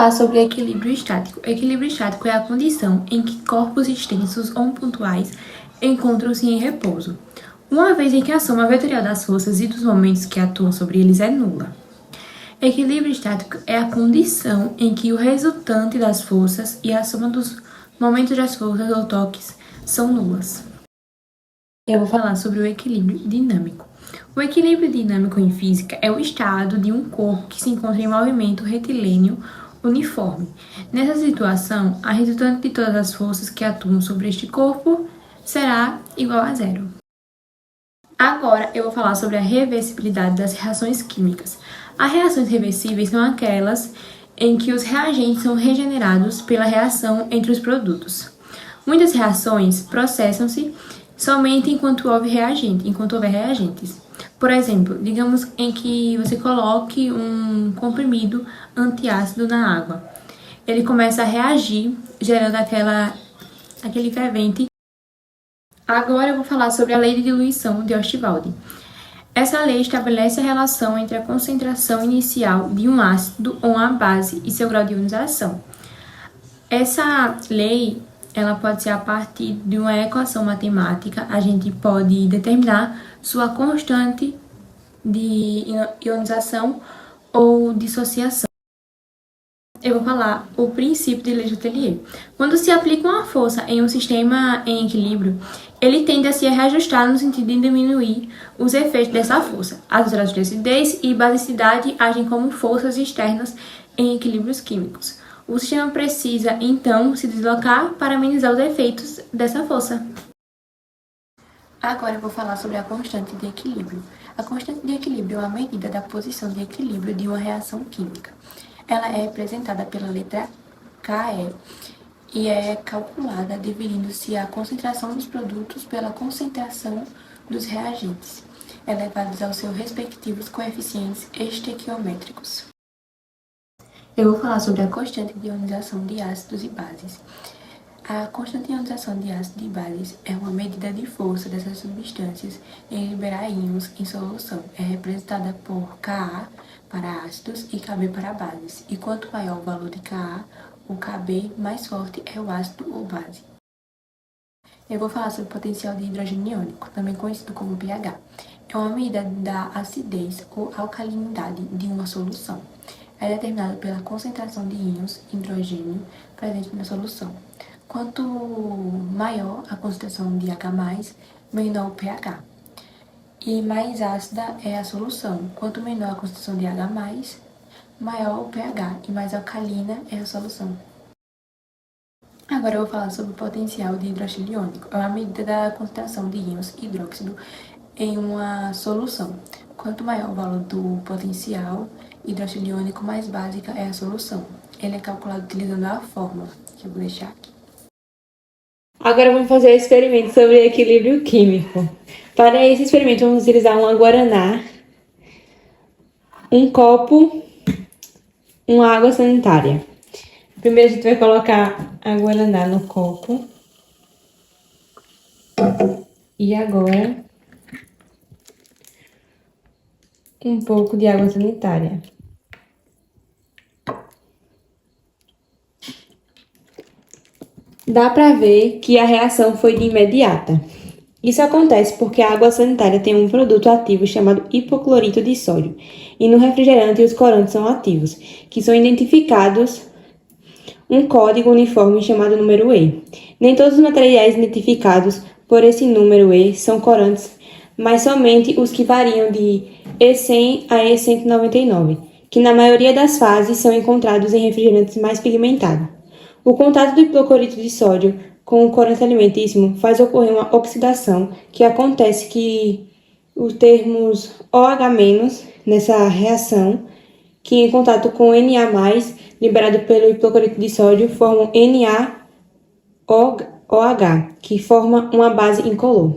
falar sobre equilíbrio estático. Equilíbrio estático é a condição em que corpos extensos ou pontuais encontram-se em repouso, uma vez em que a soma vetorial das forças e dos momentos que atuam sobre eles é nula. Equilíbrio estático é a condição em que o resultante das forças e a soma dos momentos das forças ou toques são nulas. Eu vou falar sobre o equilíbrio dinâmico. O equilíbrio dinâmico em física é o estado de um corpo que se encontra em movimento retilíneo uniforme. Nessa situação, a resultante de todas as forças que atuam sobre este corpo será igual a zero. Agora eu vou falar sobre a reversibilidade das reações químicas. As reações reversíveis são aquelas em que os reagentes são regenerados pela reação entre os produtos. Muitas reações processam-se somente enquanto houver reagentes. Por exemplo, digamos em que você coloque um comprimido antiácido na água. Ele começa a reagir, gerando aquele fervente. Agora eu vou falar sobre a lei de diluição de Ostwald. Essa lei estabelece a relação entre a concentração inicial de um ácido ou uma base e seu grau de ionização. Essa lei ela pode ser a partir de uma equação matemática, a gente pode determinar sua constante de ionização ou dissociação. Eu vou falar o princípio de Legetelier. Quando se aplica uma força em um sistema em equilíbrio, ele tende a se reajustar no sentido de diminuir os efeitos dessa força. As alterações de acidez e basicidade agem como forças externas em equilíbrios químicos. O sistema precisa, então, se deslocar para amenizar os efeitos dessa força. Agora eu vou falar sobre a constante de equilíbrio. A constante de equilíbrio é uma medida da posição de equilíbrio de uma reação química. Ela é representada pela letra Ke e é calculada dividindo-se a concentração dos produtos pela concentração dos reagentes, elevados aos seus respectivos coeficientes estequiométricos. Eu vou falar sobre a constante de ionização de ácidos e bases. A constante de ionização de ácidos e bases é uma medida de força dessas substâncias em liberar íons em solução. É representada por Ka para ácidos e Kb para bases. E quanto maior o valor de Ka, o Kb mais forte é o ácido ou base. Eu vou falar sobre o potencial de hidrogênio iônico, também conhecido como pH. É uma medida da acidez ou alcalinidade de uma solução. É determinado pela concentração de íons hidrogênio presente na solução. Quanto maior a concentração de H+, menor o pH. E mais ácida é a solução. Quanto menor a concentração de H+, maior o pH e mais alcalina é a solução. Agora eu vou falar sobre o potencial de hidróxido iônico. É uma medida da concentração de íons hidróxido em uma solução. Quanto maior o valor do potencial hidróxido iônico, mais básica é a solução. Ele é calculado utilizando a fórmula, que eu vou deixar aqui. Agora vamos fazer o experimento sobre equilíbrio químico. Para esse experimento vamos utilizar uma guaraná, um copo, uma água sanitária. Primeiro a gente vai colocar a guaraná no copo. E agora um pouco de água sanitária. Dá para ver que a reação foi de imediata. Isso acontece porque a água sanitária tem um produto ativo chamado hipoclorito de sódio, e no refrigerante os corantes são ativos, que são identificados um código uniforme chamado número E. Nem todos os materiais identificados por esse número E são corantes, mas somente os que variam de E100 a E199, que na maioria das fases são encontrados em refrigerantes mais pigmentados. O contato do hipoclorito de sódio com o corante alimentício faz ocorrer uma oxidação, que acontece que os termos OH- nessa reação, que em contato com Na+, liberado pelo hipoclorito de sódio, formam NaOH, que forma uma base incolor.